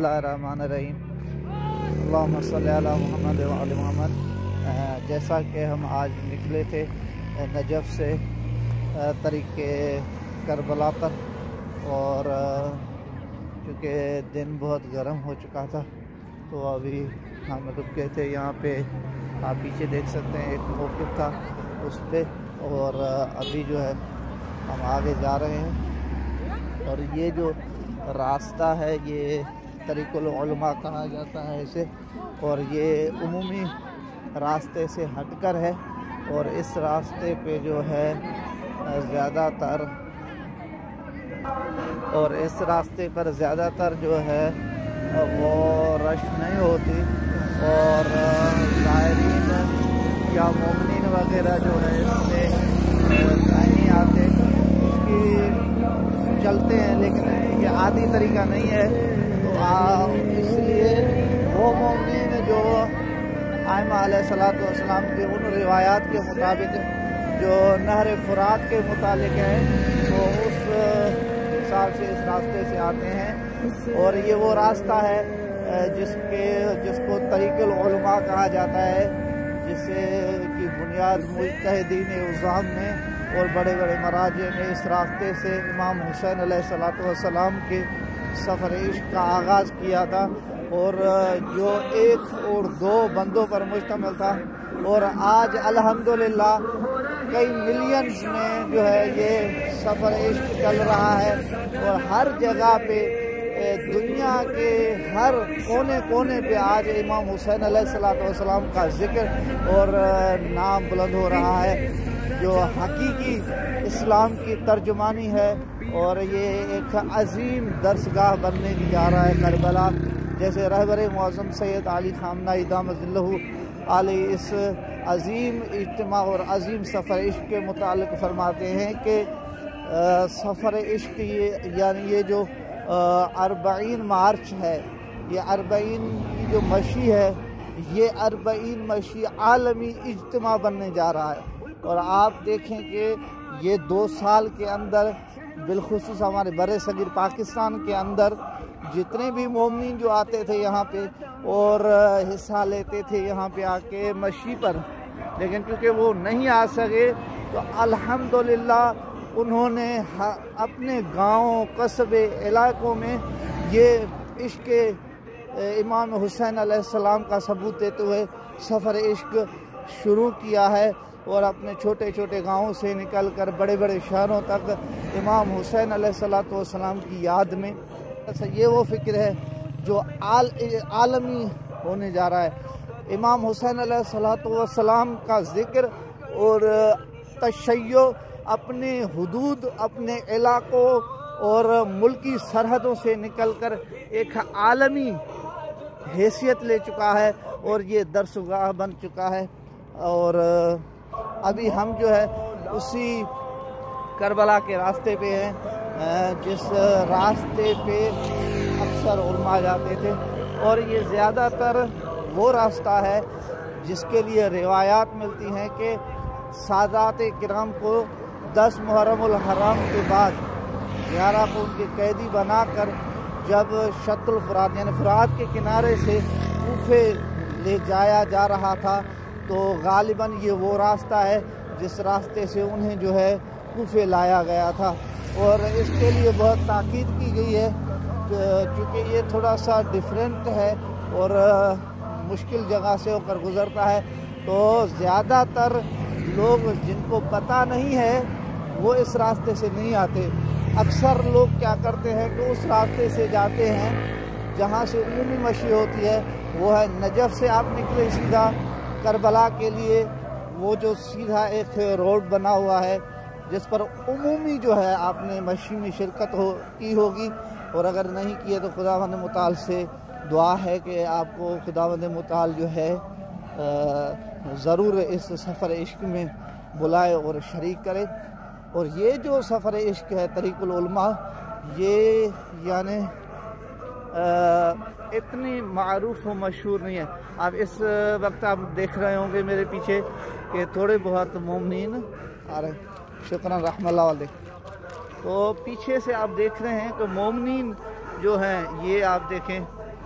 बिस्मिल्लाहिर्रहमानिर्रहीम अल्लाहुम्मा सल्ली अला मुहम्मद व आले मुहम्मद। जैसा कि हम आज निकले थे नजफ़ से तरीक़े करबला पर, और चूँकि दिन बहुत गर्म हो चुका था तो अभी हम रुके थे यहाँ पे। आप पीछे देख सकते हैं एक मौक़िफ़ था उस पे, और अभी जो है हम आगे जा रहे हैं। और ये जो रास्ता है ये तरीक़ुल उलमा कहा जाता है इसे, और ये उमूमी रास्ते से हटकर है। और इस रास्ते पे जो है ज़्यादातर जो है वो रश नहीं होती, और ज़ायरीन या मोमिनीन वगैरह जो है इसमें नहीं आते, कि चलते हैं, लेकिन ये आदी तरीका नहीं है। तो इसलिए वो मोमिनीन जो आइमा अलैहिस्सलातु वस्सलाम के उन रिवायात के मुताबिक जो नहर फुरात के मुतालिक है, तो उस हिसाब से इस रास्ते से आते हैं। और ये वो रास्ता है जिसको तरीक़ुल उलमा कहा जाता है, जिसे की बुनियाद मुज्तहिदीन उज़्ज़ाम ने और बड़े बड़े मराजे ने इस रास्ते से इमाम हुसैन अलैहिस्सलातु वस्सलाम के सफ़र इश्क का आगाज़ किया था, और जो 1 और 2 बंदों पर मुश्तमिल था। और आज अल्हम्दुलिल्लाह कई मिलियंस में जो है ये सफ़र इश्क चल रहा है, और हर जगह पे दुनिया के हर कोने कोने पे आज इमाम हुसैन अलैहिस्सलातु वस्सलाम का ज़िक्र और नाम बुलंद हो रहा है, जो हकीकी इस्लाम की तर्जुमानी है। और ये एक अजीम दरसगाह बनने की जा रहा है करबला। जैसे रहबर मुअज़्ज़म सैयद अली ख़ामनेई दामतिल्लहु अलैहि इस अजीम इज्तिमा और अजीम सफ़र इश्क के मुतालिक फरमाते हैं कि सफ़र इश्क यानी ये जो 40 मार्च है, ये 40 की जो मशी है, ये 40 मशी आलमी इज्तिमा बनने जा रहा है। और आप देखें कि ये 2 साल के अंदर बिलखुसूस हमारे बड़े सगीर पाकिस्तान के अंदर जितने भी मोमिन जो आते थे यहाँ पे और हिस्सा लेते थे यहाँ पे आके मशी पर, लेकिन क्योंकि वो नहीं आ सके तो अल्हम्दुलिल्लाह उन्होंने अपने गाँव कस्बे इलाकों में ये इश्क इमाम हुसैन अलैहिस्सलाम का सबूत देते हुए सफ़र इश्क शुरू किया है। और अपने छोटे छोटे गाँवों से निकल कर बड़े बड़े शहरों तक इमाम हुसैन अलैहिस्सलातु वस्सलाम की याद में, ये वो फ़िक्र है जो आलमी होने जा रहा है। इमाम हुसैन अलैहिस्सलातु वस्सलाम का ज़िक्र और तशय्यो अपने हुदूद, अपने इलाकों और मुल्की सरहदों से निकलकर एक आलमी हैसियत ले चुका है, और ये दरसगाह बन चुका है। और अभी हम जो है उसी करबला के रास्ते पे हैं, जिस रास्ते पे अक्सर उलमा जाते थे। और ये ज़्यादातर वो रास्ता है जिसके लिए रिवायात मिलती हैं कि सादात किराम को 10 मुहर्रमुल हराम के बाद 11 को उनके कैदी बनाकर जब शत्रुल फुरात यानी फुरात के किनारे से कूफे ले जाया जा रहा था, तो गालिबन ये वो रास्ता है जिस रास्ते से उन्हें जो है कूफे लाया गया था। और इसके लिए बहुत ताकीद की गई है, क्योंकि ये थोड़ा सा डिफरेंट है और मुश्किल जगह से होकर गुज़रता है। तो ज़्यादातर लोग जिनको पता नहीं है वो इस रास्ते से नहीं आते। अक्सर लोग क्या करते हैं कि उस रास्ते से जाते हैं जहाँ से उमूमी मशी होती है, वो है नजफ़ से आप निकले सीधा करबला के लिए, वो जो सीधा एक रोड बना हुआ है जिस पर उमूमी जो है आपने मशी में शिरकत की होगी। और अगर नहीं की है तो खुदावंद मुताल से दुआ है कि आपको खुदावंद मुताल जो है ज़रूर इस सफ़र इश्क में बुलाए और शरीक करे। और ये जो सफ़र इश्क है तरीक़ुल उलमा, ये यानी इतनी मारूफ व मशहूर नहीं है। आप इस वक्त आप देख रहे होंगे मेरे पीछे कि थोड़े बहुत मोमिनीन आ रहे हैं, शुक्रान रहमतुल्लाह अलैह। तो पीछे से आप देख रहे हैं कि मोमिनीन जो हैं ये आप देखें